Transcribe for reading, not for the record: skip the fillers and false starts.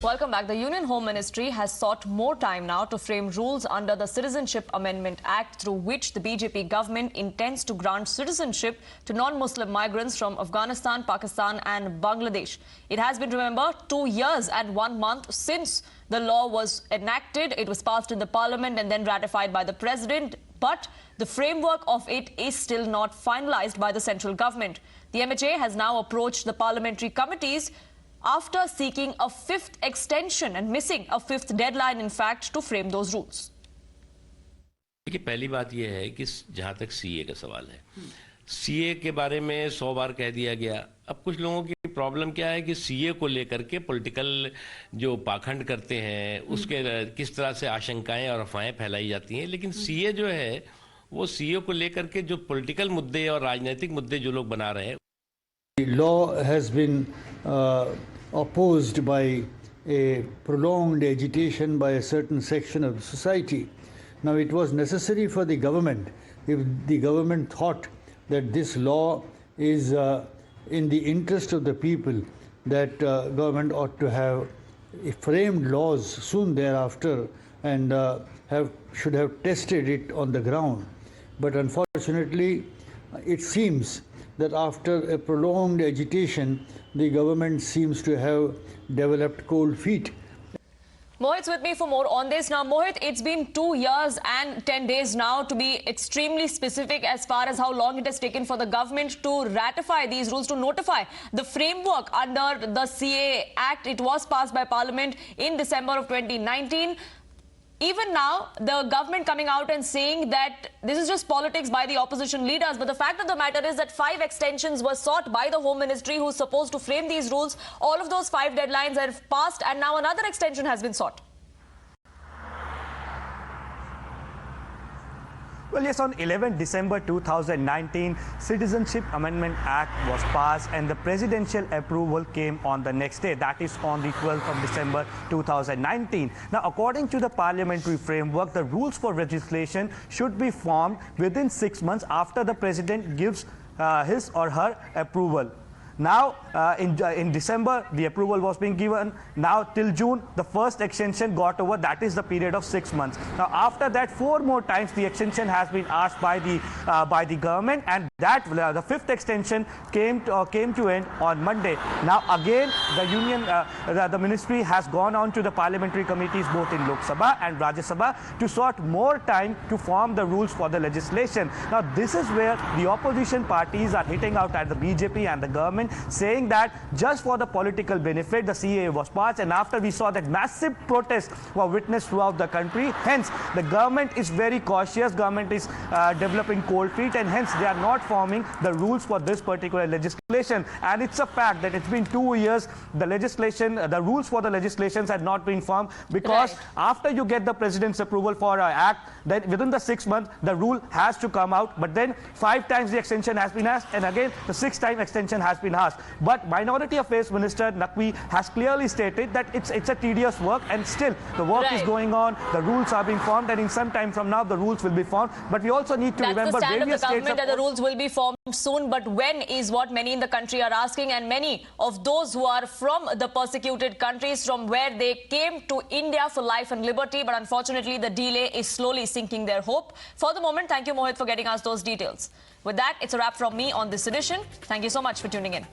Welcome back. The Union Home Ministry has sought more time now to frame rules under the Citizenship Amendment Act through which the BJP government intends to grant citizenship to non-Muslim migrants from Afghanistan, Pakistan and Bangladesh. It has been, remember, 2 years and 1 month since the law was enacted. It was passed in the parliament and then ratified by the president. But the framework of it is still not finalized by the central government. The MHA has now approached the parliamentary committees after seeking a fifth extension and missing a fifth deadline, in fact, to frame those rules. देखिए, पहली बात यह है कि जहाँ तक CA का सवाल है, सीए के बारे में 100 बार कह दिया गया। अब कुछ लोगों की प्रॉब्लम क्या है कि सीए को लेकर के पॉलिटिकल जो पाखंड करते हैं, उसके किस तरह से आशंकाएं और अफवाहें फैलाई जाती हैं। लेकिन सीए जो है, वो सीए को लेकर के जो पॉलिटिकल मुद्दे और राजनीतिक मुद्दे जो लोग बना रहे हैं, The law has been opposed by a prolonged agitation by a certain section of the society. Now, it was necessary for the government, if the government thought that this law is in the interest of the people, that government ought to have framed laws soon thereafter and should have tested it on the ground. But unfortunately, it seems that after a prolonged agitation, the government seems to have developed cold feet. Mohit's with me for more on this. Now, Mohit, it's been 2 years and 10 days now, to be extremely specific as far as how long it has taken for the government to ratify these rules, to notify the framework under the CA Act. It was passed by Parliament in December of 2019. Even now, the government coming out and saying that this is just politics by the opposition leaders. But the fact of the matter is that 5 extensions were sought by the Home Ministry, who's supposed to frame these rules. All of those 5 deadlines have passed, and now another extension has been sought. Well, yes, on 11 December 2019, Citizenship Amendment Act was passed and the presidential approval came on the next day. That is on the 12th of December 2019. Now, according to the parliamentary framework, the rules for legislation should be formed within 6 months after the president gives his or her approval. Now, in December, the approval was being given. Now, till June, the first extension got over. That is the period of 6 months. Now, after that, 4 more times the extension has been asked by the government, and that the fifth extension came to end on Monday. Now, again, the union, the ministry has gone on to the parliamentary committees both in Lok Sabha and Rajya Sabha to sought more time to form the rules for the legislation. Now, this is where the opposition parties are hitting out at the BJP and the government, saying that just for the political benefit, the CAA was passed, and after we saw that massive protests were witnessed throughout the country, hence the government is very cautious, government is developing cold feet, and hence they are not forming the rules for this particular legislation. And it's a fact that it's been 2 years, the legislation, the rules for the legislations had not been formed, because after you get the president's approval for an act, then within the 6 months, the rule has to come out. But then 5 times the extension has been asked, and again the 6th time extension has been asked. But Minority Affairs Minister Naqvi has clearly stated that it's a tedious work, and still the work is going on, the rules are being formed, and in some time from now the rules will be formed. But we also need to remember the stand various of the states government that the rules will be formed soon, but when is what many in the country are asking, and many of those who are from the persecuted countries from where they came to India for life and liberty, but unfortunately the delay is slowly sinking their hope. For the moment, thank you, Mohit, for getting us those details. With that, it's a wrap from me on this edition. Thank you so much for tuning in.